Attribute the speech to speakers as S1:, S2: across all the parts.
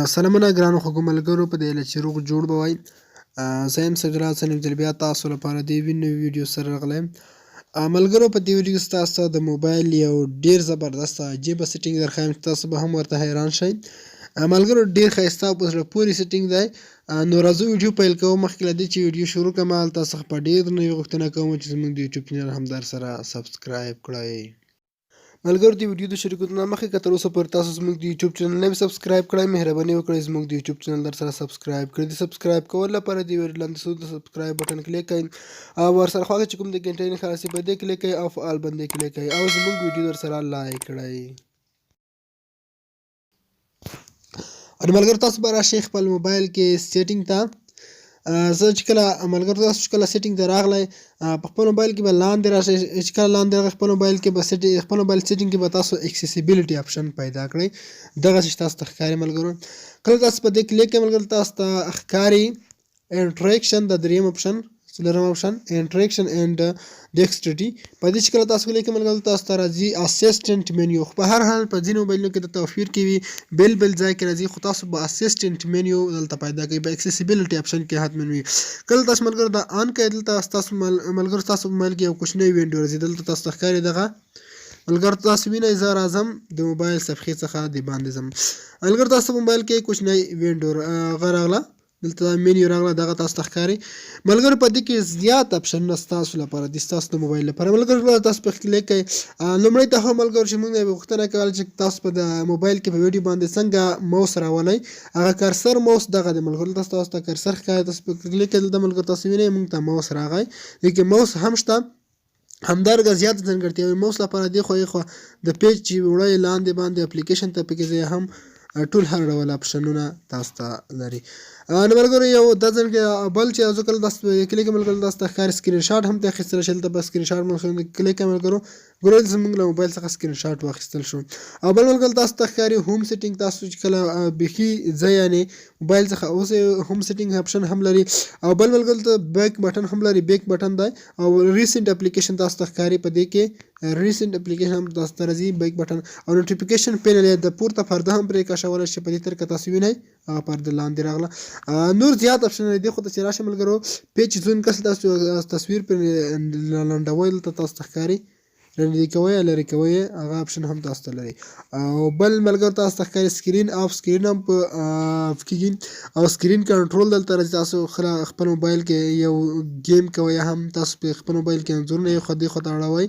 S1: سلامونه ګرانو خوږو ملګرو په دې هیله چې روغ جوړ به وئ. زه یم سجاد حسن یم ځل بیا تاسو لپاره د یوې نوې ویډیو سره راغلی یم. ملګرو په دې ویډیو کې ستاسو ته د موبایل یو ډېر زبردست عجیبه سیټینګ درښایم چې تاسو به هم ورته حیران شئ. ملګرو ډېر ښایسته او په زړه پورې سیټینګ دی. نو راځو ویډیو پیل کوو. مخکې له دې چې ویډیو شروع کړم هلته تاسو څخه په ډېر درناوي غوښتنه کوم چې زموږ د یوټیوب چینل هم درسره سبسکرايب کړئ. ملګرو د ویډیو د شروع کېدو نه مخکې که تر اوسه پورې تاسو زموږ د یوټیوب چینل نه وي سبسکرايب کړی مهرباني وکړئ زموږ د یوټیوب چینل درسره سبسکرايب کړئ. د سبسکرايب کولو لپاره د ویډیو لاندې د سبسکرايب بټن کلیک کړئ او ورسره خواږه چې کوم د ګنټۍ نښه راسي په دې کلیک کړئ او فعال باندې کلیک کړئ او زموږ ویډیو درسره لایک کړئ. او ملګرو تاسو به راشئ خپل موبایل کې سیټینګ ته. زه چې کله ملګرو تاسو چې کله سیټینګ ته راغلی په خپل موبایل کې به لاندې راشئ. چې کله لاندې راغی خپل موبایل کې به خپل موبایل سیټینګ کې به تاسو اکسیسیبیلیټي اپشن پیدا کړئ. دغسې چې تاسو ته ښکاري ملګرو. کله تاسو په دې کلیک کړئ ملګرو تاسو ته ښکاري انټریکشن د درېیم اپشن څلورم اپشن انټریکشن اینډ ډیکسټریټي. په دې چې کله تاسو کلیک کړئ ملګرو تاسو ته راځي اسسټنټ منیو. خو په هر حال په ځینو موبایلونو کې د توفیر کې وي بل ځای کې راځي خو تاسو به اسسټنټ منیو دلته پیدا کوئ په اکسیسیبیلیټي اپشن کې حتما وي. کله تاسو ملګرو دا آن کړئ دلته ستاسو ملګرو ستاسو موبایل کې یو کوچنی وینډو راځي. دلته تاسو ته ښکاري دغه ملګرو تاسو وینئ زه راځم د موبایل صفحې څخه د باندې ځم. ملګرو تاسو په موبایل کې کوچنی وینډو راغله دلته منیو راغله دغه تاسو ته ښکاري. ملګرو په دې کې زیات اپشنونه ستاسو لپاره دي ستاسو د موبایل لپاره. ملګرو تاسو په کلیک کوئ. لومړی ته خو ملګرو چې موږ یې غوښتنه کوله چې تاسو په د موبایل کې په ویډیو باندې څنګه موس راولئ هغه کرسر موس دغه دی ملګرو. تاسو ته کرسر ښکاري تاسو په کلیک کوئ دلته ملګرو تاسو وینئ موږ ته موس راغی. لیکن موس هم شته همدارنګه زیات ځانګړتیاوې موس لپاره دي خو د پیج چې وړئ لاندې باندې اپلیکیشن ته پکې ځای هم ټول هر ډول اپشنونه تاسو ته لري. نو ملګرو یو دا ځل بل چې زه کله تاسو کلیک ملګرو تاسو ته ښکاري سکرین شاټ هم ته اخیستلی شئ. دلته به سکرین شاټ کلیک ملګرو ګورئ زموږ له موبایل څخه سکرین شاټ واخیستل شو. او بل ملګرو تاسو ته ښکاري هوم سیټینګ. تاسو چې کله بیخي ځای یعنې موبایل څخه اوس هوم سیټینګ اپشن هم لري او بل ملګرو ته بیک بټن هم لري. بیک بټن دی او ریسنټ اپلیکیشن تاسو ته ښکاري په دې کې ریسنټ اپلیکیشن هم تاسو ته راځي بیک بټن او نوټیفیکیشن پینل یې د پورته پرده هم پرې کشولی شئ. په دې طریقه تاسو وینئ هغه پرده لاندې راغله. نور زیات اپشنونه دي خو ته چې راشئ ملګرو پیج زون کس تاسو تصویر پرې لنډوئ دلته تاسو ته ښکاري رنډې کوئ یا لرې کوئ هغه اپشن هم تاسو ته لري. او بل ملګرو تاسو ته ښکاري سکرین آف سکرین هم په کېږي او سکرین کنټرول دلته راځي. تاسو خپل موبایل کې یو ګیم کوئ هم تاسو په خپل موبایل کې انځورونه یو خوا دې خوا ته اړوئ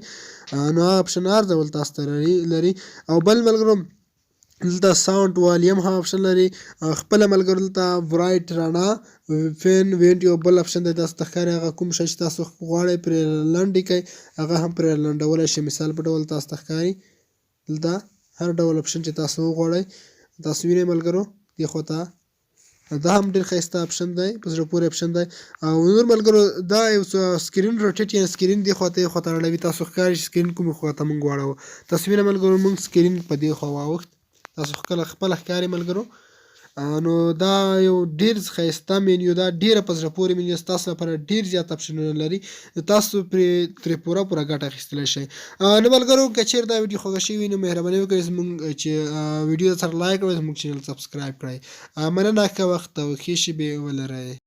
S1: نو هغه اپشن هر ډول تاسو ته لري. او بل ملګرو دلته ساوند والیم هم اپشن لري. خپله ملګرو دلته برایټ رڼا فین وینټ یو بل اپشن دی تاسو ته ښکاري. هغه کوم شی چې تاسو غواړئ پرې لنډې کړئ هغه هم پرې لنډولی شئ. مثال په ډول تاسو ته ښکاري دلته هر ډول اپشن چې تاسو وغواړئ تاسو وینئ ملګرو دې خوا ته دا هم ډېر ښایسته اپشن دی په زړه پورې اپشن دی. او نور ملګرو دا یو سکرین روټیټ یا سکرین دې خوا ته یې خوا ته اړوي. تاسو ښکاري چې سکرین کومې خوا ته موږ واړوو تاسو وینئ ملګرو موږ سکرین په دې خوا واوښت تاسو خپله ښکاري ملګرو. نو دا یو ډېر ښایسته منیو ده ډېره په زړه پورې منیو ستاسو لپاره ډېر زیات اپشنونه لري. تاسو ترې پوره ګټه اخیستلی شئ. نو ملګرو که چېرې دا ویډیو خوښه شوې وي نو مهرباني وکړئ زموږ چې ویډیو سره لایک کړئ زموږ چینل سبسکرايب کړئ. مننه ښه وخت او ښې شېبې ولرئ.